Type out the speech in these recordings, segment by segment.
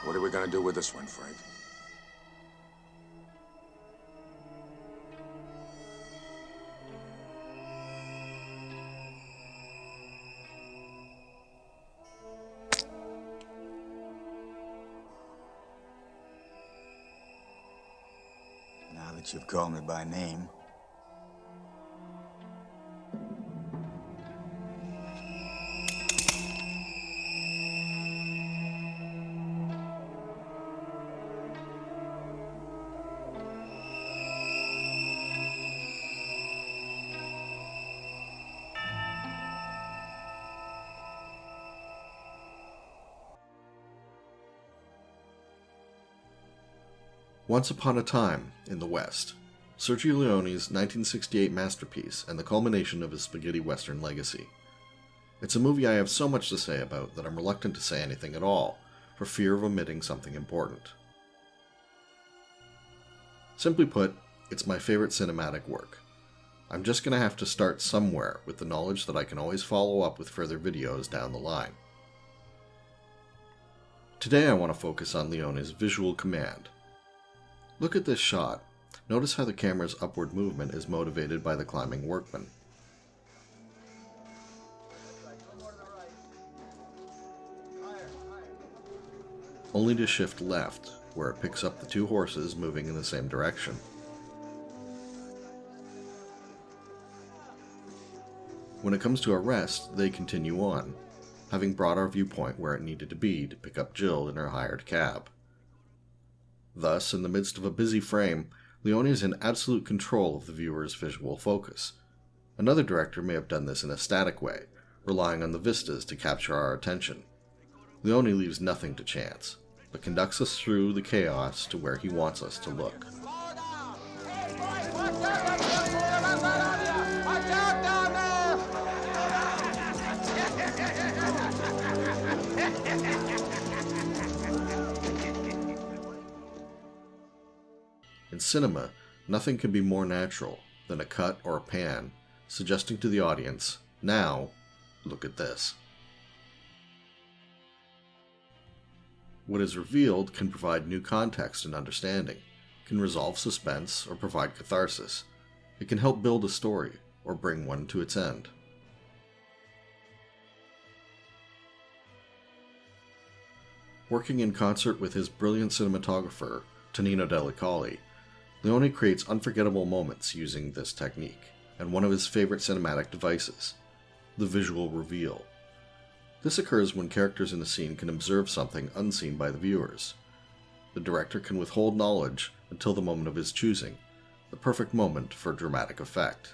What are we gonna do with this one, Frank? Now that you've called me by name. Once Upon a Time in the West, Sergio Leone's 1968 masterpiece and the culmination of his spaghetti western legacy. It's a movie I have so much to say about that I'm reluctant to say anything at all, for fear of omitting something important. Simply put, it's my favorite cinematic work. I'm just going to have to start somewhere with the knowledge that I can always follow up with further videos down the line. Today I want to focus on Leone's visual command. Look at this shot. Notice how the camera's upward movement is motivated by the climbing workman. Only to shift left, where it picks up the two horses moving in the same direction. When it comes to a rest, they continue on, having brought our viewpoint where it needed to be to pick up Jill in her hired cab. Thus, in the midst of a busy frame, Leone is in absolute control of the viewer's visual focus. Another director may have done this in a static way, relying on the vistas to capture our attention. Leone leaves nothing to chance, but conducts us through the chaos to where he wants us to look. In cinema, nothing can be more natural than a cut or a pan, suggesting to the audience, now, look at this. What is revealed can provide new context and understanding, can resolve suspense or provide catharsis. It can help build a story or bring one to its end. Working in concert with his brilliant cinematographer, Tonino Dellicoli, Leone creates unforgettable moments using this technique, and one of his favorite cinematic devices, the visual reveal. This occurs when characters in a scene can observe something unseen by the viewers. The director can withhold knowledge until the moment of his choosing, the perfect moment for dramatic effect.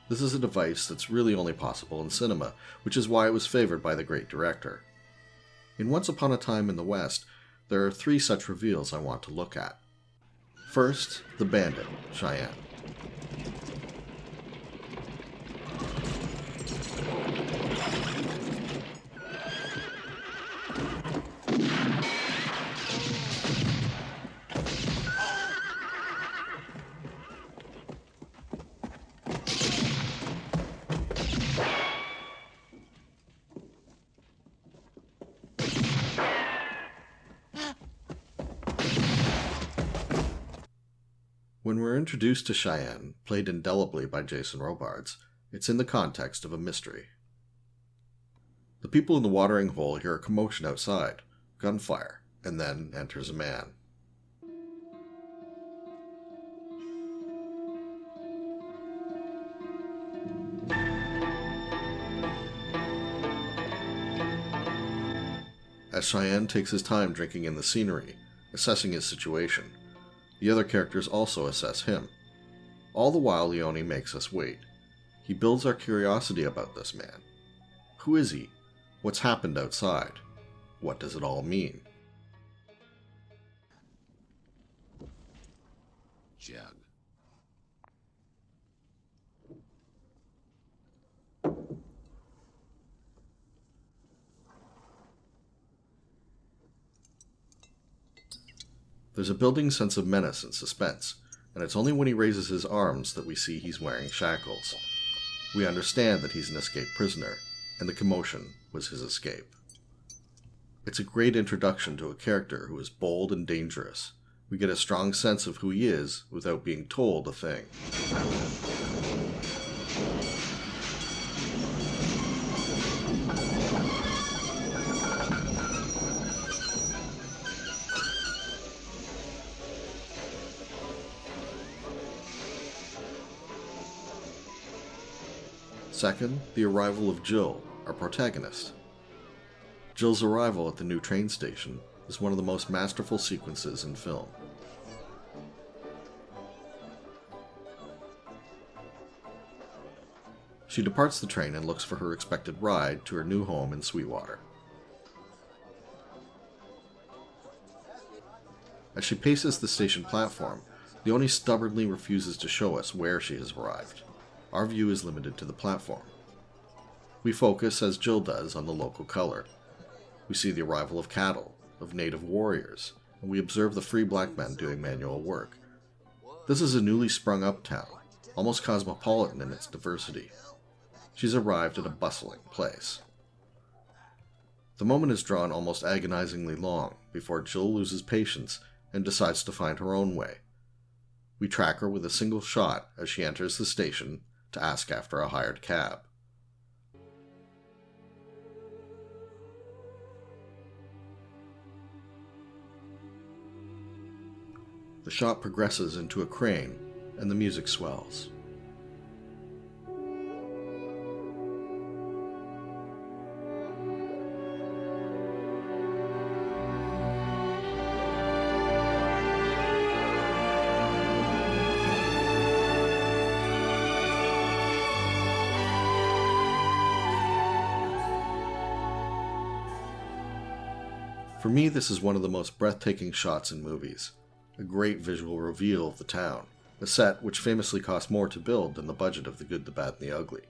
This is a device that's really only possible in cinema, which is why it was favored by the great director. In Once Upon a Time in the West, there are three such reveals I want to look at. First, the Bandit, Cheyenne. When we're introduced to Cheyenne, played indelibly by Jason Robards, it's in the context of a mystery. The people in the watering hole hear a commotion outside, gunfire, and then enters a man. As Cheyenne takes his time drinking in the scenery, assessing his situation, the other characters also assess him. All the while, Leone makes us wait. He builds our curiosity about this man. Who is he? What's happened outside? What does it all mean? Jug. There's a building sense of menace and suspense, and it's only when he raises his arms that we see he's wearing shackles. We understand that he's an escaped prisoner, and the commotion was his escape. It's a great introduction to a character who is bold and dangerous. We get a strong sense of who he is without being told a thing. Second, the arrival of Jill, our protagonist. Jill's arrival at the new train station is one of the most masterful sequences in film. She departs the train and looks for her expected ride to her new home in Sweetwater. As she paces the station platform, Leone stubbornly refuses to show us where she has arrived. Our view is limited to the platform. We focus, as Jill does, on the local color. We see the arrival of cattle, of native warriors, and we observe the free black men doing manual work. This is a newly sprung up town, almost cosmopolitan in its diversity. She's arrived at a bustling place. The moment is drawn almost agonizingly long before Jill loses patience and decides to find her own way. We track her with a single shot as she enters the station to ask after a hired cab. The shot progresses into a crane, and the music swells. For me, this is one of the most breathtaking shots in movies. A great visual reveal of the town, a set which famously cost more to build than the budget of The Good, the Bad, and the Ugly.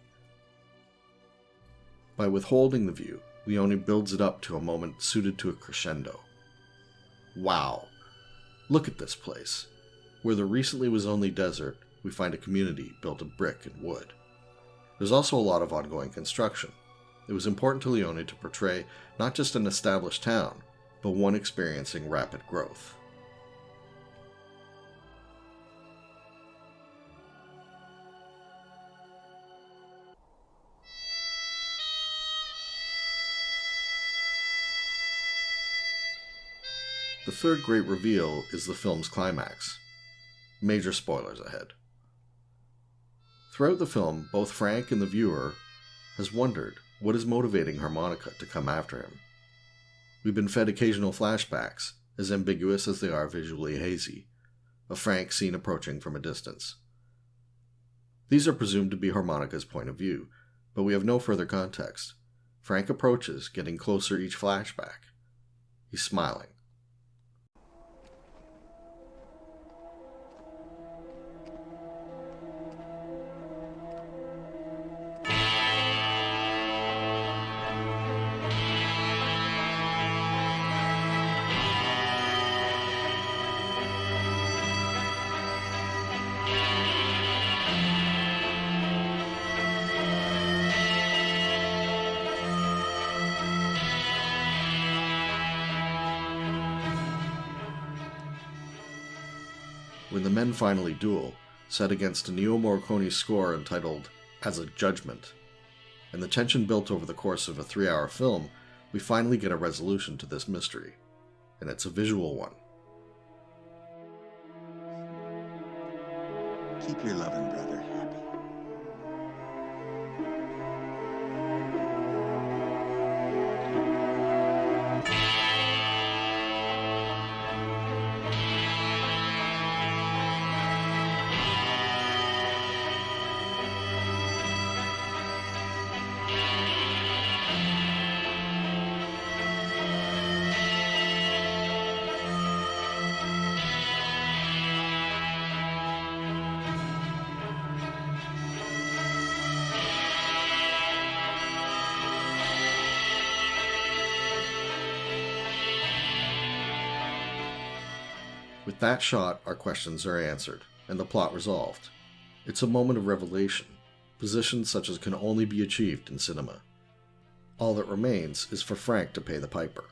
By withholding the view, Leone builds it up to a moment suited to a crescendo. Wow! Look at this place. Where there recently was only desert, we find a community built of brick and wood. There's also a lot of ongoing construction. It was important to Leone to portray not just an established town, but one experiencing rapid growth. The third great reveal is the film's climax. Major spoilers ahead. Throughout the film, both Frank and the viewer has wondered what is motivating Harmonica to come after him. We've been fed occasional flashbacks, as ambiguous as they are visually hazy, of Frank seen approaching from a distance. These are presumed to be Harmonica's point of view, but we have no further context. Frank approaches, getting closer each flashback. He's smiling. When the men finally duel, set against Ennio Morricone's score entitled As a Judgment, and the tension built over the course of a 3-hour film, we finally get a resolution to this mystery, and it's a visual one. Keep your loving brother happy. With that shot, our questions are answered, and the plot resolved. It's a moment of revelation, positions such as can only be achieved in cinema. All that remains is for Frank to pay the piper.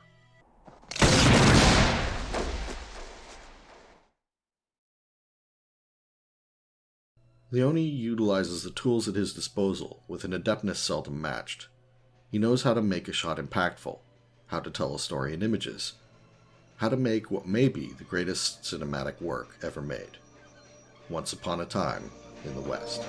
Leone utilizes the tools at his disposal with an adeptness seldom matched. He knows how to make a shot impactful, how to tell a story in images, how to make what may be the greatest cinematic work ever made. Once Upon a Time in the West.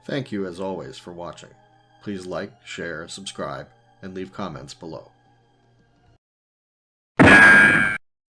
Thank you as always for watching. Please like, share, subscribe, and leave comments below.